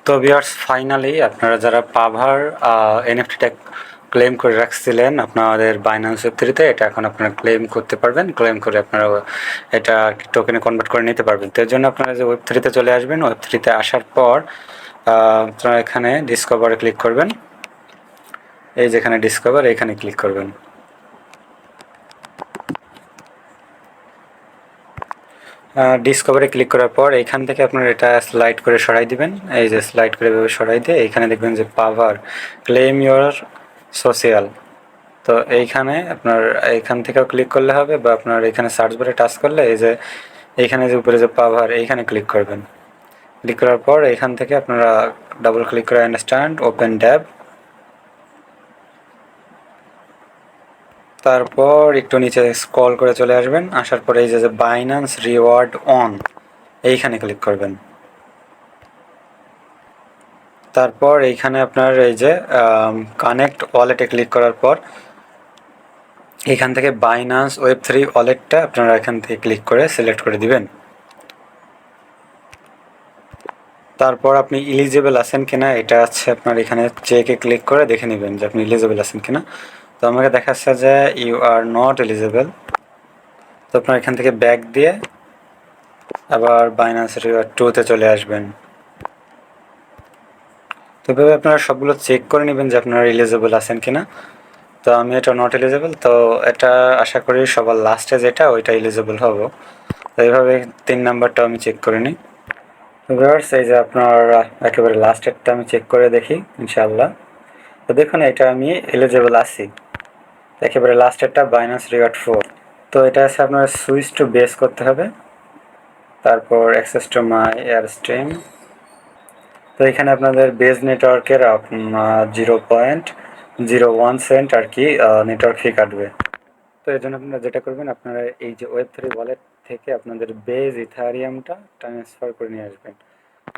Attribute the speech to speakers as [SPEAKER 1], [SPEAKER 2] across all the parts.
[SPEAKER 1] তো viewers, finally আপনারা যারা পাভার এনএফটিটা ক্লেম করে রাখছিলেন আপনাদের বাইন্যান্স ওয়েব3-তে, এটা এখন আপনারা ক্লেম করতে পারবেন। ক্লেম করে আপনারা এটা টোকেনে কনভার্ট করে নিতে পারবেন। তো এর জন্য আপনারা যে ওয়েব3-তে চলে আসবেন, ওয়েব3-তে আসার পর আপনারা এখানে ডিসকভারে ক্লিক করবেন। এই যেখানে ডিসকভার, এখানে ক্লিক করবেন। ডিসকভারে ক্লিক করার পর এইখান থেকে আপনার এটা স্লাইড করে সরাই দিবেন। এই যে স্লাইড করে এভাবে সরাই দিয়ে এইখানে দেখবেন যে পাভার ক্লেম ইওর সোশিয়াল। তো এইখানে আপনার এইখান থেকেও ক্লিক করলে হবে, বা আপনার এখানে সার্চ বারে টাচ করলে এই যে এইখানে যে উপরে যে পাভার, এইখানে ক্লিক করবেন। ক্লিক করার পর এইখান থেকে আপনারা ডাবল ক্লিক করে আন্ডারস্ট্যান্ড ওপেন ট্যাব, তারপর একটু নিচে স্ক্রল করে চলে আসবেন। আসার পরে এই যে বাইন্যান্স রিওয়ার্ড অন, এইখানে ক্লিক করবেন। তারপর এইখানে আপনার এই যে কানেক্ট ওয়ালেটে ক্লিক করার পর এখান থেকে বাইন্যান্স ওয়েব3 ওয়ালেটটা আপনারা এখান থেকে ক্লিক করে সিলেক্ট করে দিবেন। তারপর আপনি এলিজিবল আছেন কিনা এটা আছে আপনার এখানে চেকে ক্লিক করে দেখে নেবেন যে আপনি এলিজিবল আছেন কিনা। তো আমাকে দেখাচ্ছে যে ইউ আর নট এলিজিবল। তো আপনার এখান থেকে ব্যাক দিয়ে আবার বাইন্যান্স রিওয়ার্ড 2-তে চলে আসবেন। তো এভাবে আপনারা সবগুলো চেক করে নেবেন যে আপনারা এলিজিবল আছেন কিনা। তো আমি এটা নট এলিজিবল, তো এটা আশা করি সবার লাস্টে যেটা ওইটা এলিজিবল হব। তো এইভাবে 3 নাম্বারটা আমি চেক করে নিই। ভিউয়ার্স, এই যে আপনার একেবারে লাস্টেরটা আমি চেক করে দেখি ইনশাআল্লাহ। তো দেখুন এটা আমি এলিজিবল আছি। একেবারে লাস্টেরটা বাইন্যান্স রিওয়ার্ড 4। তো এটা আছে আপনার সুইচ টু বেস করতে হবে, তারপর access to my air stream. তো এখানে আপনাদের বেজ নেটওয়ার্কের 0.01 সেন্ট আর কি নেটওয়ার্ক ফি কাটবে। তো এই জন্য আপনারা যেটা করবেন, আপনারা এই যে ওয়েব3 ওয়ালেট থেকে আপনাদের বেজ ইথারিয়ামটা ট্রান্সফার করে নিয়ে আসবেন।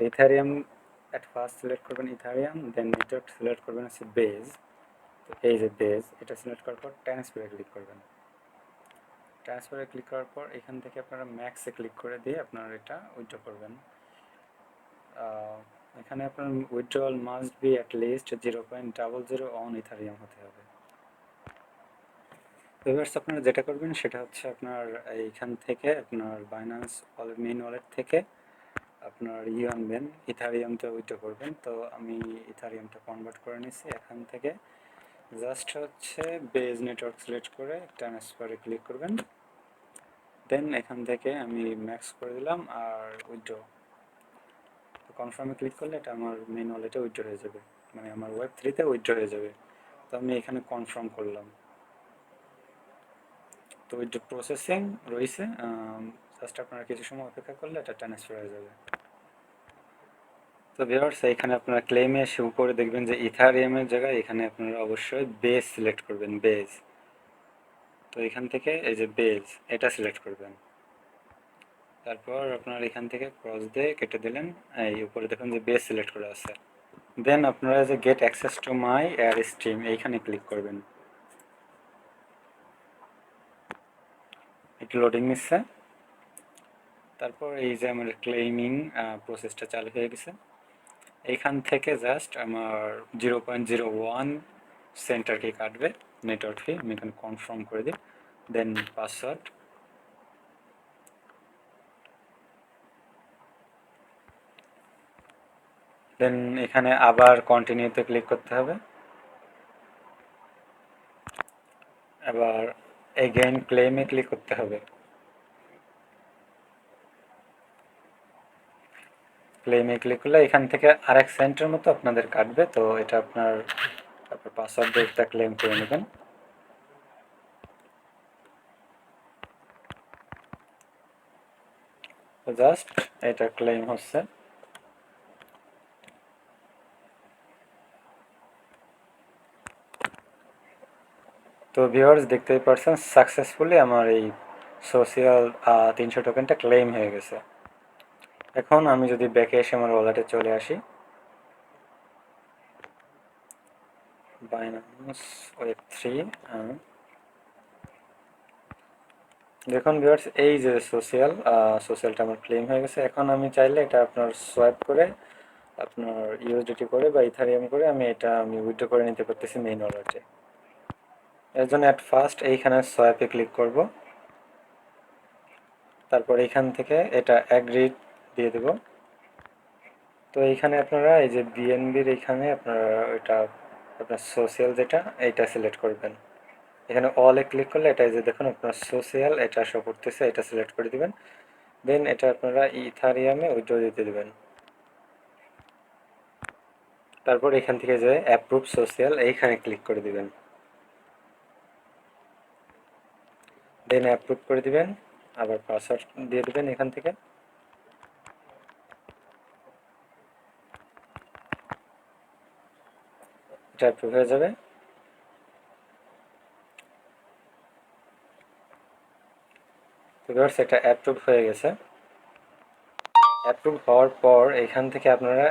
[SPEAKER 1] ইথারিয়াম অ্যাট ফার্স্ট সিলেক্ট করবেন ইথারিয়াম, দেন নেটওয়ার্ক সিলেক্ট করবেন হচ্ছে বেজ। তো এই যে বেজ, এটা সিলেক্ট করার পর ট্রান্সফারে ক্লিক করবেন। ট্রান্সফারে ক্লিক করার পর এখান থেকে আপনারা ম্যাক্সে ক্লিক করে দিয়ে আপনারা এটা উইথড্র করবেন। এখানে আপনার withdrawal must be at least 0.00 on Ethereum হতে হবে। এবার আপনারা যেটা করবেন সেটা হচ্ছে আপনার এইখান থেকে আপনার বাইন্যান্স মেইন ওয়ালেট থেকে আপনার আনবেন, ইথারিয়ামটা উইথড্র করবেন। তো আমি ইথারিয়ামটা কনভার্ট করে নিচ্ছি। এখান থেকে জাস্ট হচ্ছে বেজ নেটওয়ার্ক সিলেক্ট করে ট্রান্সফারে ক্লিক করবেন। দেন এখান থেকে আমি ম্যাক্স করে দিলাম আর উইথড্র। তো কনফার্মে ক্লিক করলে এটা আমার মেইন ওয়ালেটে উইথড্র হয়ে যাবে, মানে আমার ওয়েব3-তে উইথড্র হয়ে যাবে। তো আমি এখানে কনফার্ম করলাম। তো উইথড্র প্রসেসিং রয়েছে, জাস্ট আপনারা কিছু সময় অপেক্ষা করলে এটা ট্রান্সফার হয়ে যাবে। তো ভিউয়ার্স, এখানে আপনারা ক্লেমে এসে উপরে দেখবেন যে ইথারিয়ামের জায়গায় এখানে আপনারা অবশ্যই বেজ সিলেক্ট করবেন, বেজ। তো এখান থেকে এই যে বেজ, এটা সিলেক্ট করবেন। তারপর আপনার এখান থেকে ক্রস দিয়ে কেটে দিলেন, এই উপরে দেখুন যে বেজ সিলেক্ট করা আছে। দেন আপনারা যে get access to my air stream, এইখানে ক্লিক করবেন। একটু লোডিং নিচ্ছে। তারপর এই যে আমার ক্লেমিং প্রসেসটা চালু হয়ে গেছে। এইখান থেকে জাস্ট আমার 0.01 সেন্ট আর কি কাটবে নেটওয়ার্ক ফি। আমি এখানে কনফার্ম করে দিই, দেন পাসওয়ার্ড। দেন এখানে আবার কন্টিনিউতে ক্লিক করতে হবে। আবার এগেইন ক্লেমে ক্লিক করতে হবে। ক্লেমে ক্লিক করলে এখান থেকে আরেক সেন্টের মতো আপনাদের কাটবে। তো এটা আপনার পাসওয়ার্ড দিয়ে একটা ক্লেম করে নেবেন। তো জাস্ট এটা ক্লেম হচ্ছে। তো ভিউয়ার্স, দেখতেই পারছেন সাকসেসফুলি আমার এই সোশিয়াল 300 টোকেনটা ক্লেম হয়ে গেছে। এখন আমি যদি ব্যাকে এসে আমার ওয়ালেটে চলে আসি, বাইন্যান্স ওয়েব3, দেখুন ভিউয়ার্স, এই যে সোশিয়ালটা আমার ক্লেম হয়ে গেছে। এখন আমি চাইলে এটা আপনার সোয়াইপ করে আপনার ইউএসডিটি করে বা ইথারিয়াম করে আমি উইথড্র করে নিতে পারতেছি মেইন ওয়ালেটে। এর জন্য অ্যাট ফার্স্ট এইখানে সোয়াপে ক্লিক করব, তারপর এইখান থেকে এটা অ্যাগ্রি দিয়ে দেব। তো এইখানে আপনারা এই যে বিএনবির এইখানে আপনারা এটা আপনার সোশ্যাল যেটা এইটা সিলেক্ট করবেন। এখানে অলে ক্লিক করলে এটা যে দেখুন আপনার সোশ্যাল এটা শো করতেছে, এটা সিলেক্ট করে দিবেন। দেন এটা আপনারা ইথারিয়ামে উইথড্র দিতে দিবেন। তারপর এখান থেকে যে অ্যাপ্রুভ সোশ্যাল এইখানে ক্লিক করে দিবেন, দেন অ্যাপ্রুভ করে দিবেন। আবার পাসওয়ার্ড দিয়ে দিবেন এখান থেকে। এটা অ্যাপ্রুভ হয়ে যাবে। তো ভিউয়ার্স এটা অ্যাপ্রুভ হয়ে গেছে। অ্যাপ্রুভ হওয়ার পর এখান থেকে আপনারা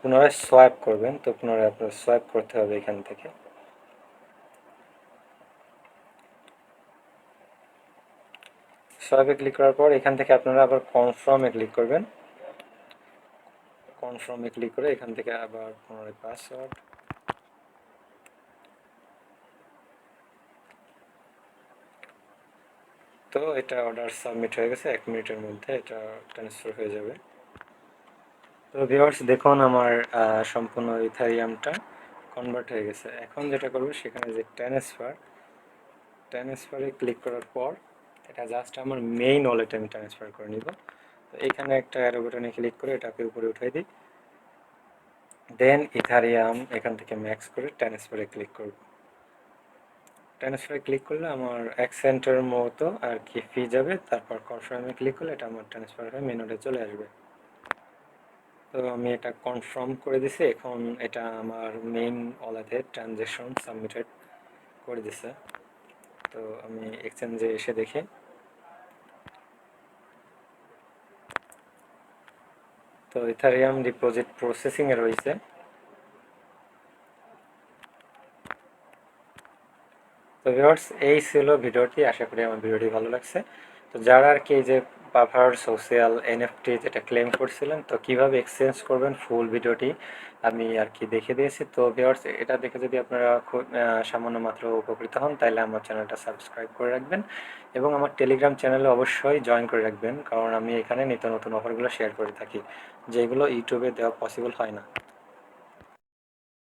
[SPEAKER 1] পুনরায় সোয়াইপ করবেন। তো পুনরায় আপনার সোয়াইপ করতে হবে এখান থেকে। সোয়াইপে ক্লিক করার পর এখান থেকে আপনারা আবার কনফার্মে ক্লিক করবেন। কনফার্মে ক্লিক করে এখান থেকে আবার পুনরায় পাসওয়ার্ড। তো এটা অর্ডার সাবমিট হয়ে গেছে, 1 মিনিটের মধ্যে এটা ট্রান্সফার হয়ে যাবে। তো ভিউয়ার্স দেখুন আমার সম্পূর্ণ ইথারিয়ামটা কনভার্ট হয়ে গেছে। এখন যেটা করব সেখানে যে ট্রান্সফারে ক্লিক করার পর এটা জাস্ট আমার মেইন ওয়ালেটে আমি ট্রান্সফার করে নিব। তো এখানে একটা অ্যারো বাটনে ক্লিক করে এটাকে উপরে উঠাই দিই। দেন ইথারিয়াম এখান থেকে ম্যাক্স করে ট্রান্সফারে ক্লিক করব। ট্রান্সফারে ক্লিক করলে আমার 1 সেন্টের মতো আর কি ফি যাবে। তারপর কনফার্মে ক্লিক করলে এটা আমার ট্রান্সফার হয়ে মেইন ওয়ালেটে চলে আসবে। তো আমি এটা কনফার্ম করে দিছি। এখন এটা আমার মেইন ওয়ালেটে ট্রানজ্যাকশন সাবমিটেড করে দিছে। তো আমি এক্সচেঞ্জে এসে দেখি। তো ইথারিয়াম ডিপোজিট প্রসেসিংয়ে রয়েছে। তো ভিউয়ার্স এই ছিল ভিডিওটি। আশা করি আমার ভিডিওটি ভালো লাগছে। তো যারা আর কি এই যে পাভার সোশ্যাল এনএফটি যেটা ক্লেম করছিলেন, তো কিভাবে এক্সচেঞ্জ করবেন ফুল ভিডিওটি আমি আর কি দেখে দিয়েছি। তো ভিউয়ার্স এটা দেখে যদি আপনারা খুব সামান্য মাত্র উপকৃত হন তাহলে আমার চ্যানেলটা সাবস্ক্রাইব করে রাখবেন এবং আমার টেলিগ্রাম চ্যানেলে অবশ্যই জয়েন করে রাখবেন, কারণ আমি এখানে নিত্য নতুন অফারগুলো শেয়ার করে থাকি যেগুলো ইউটিউবে দেওয়া পসিবল হয় না।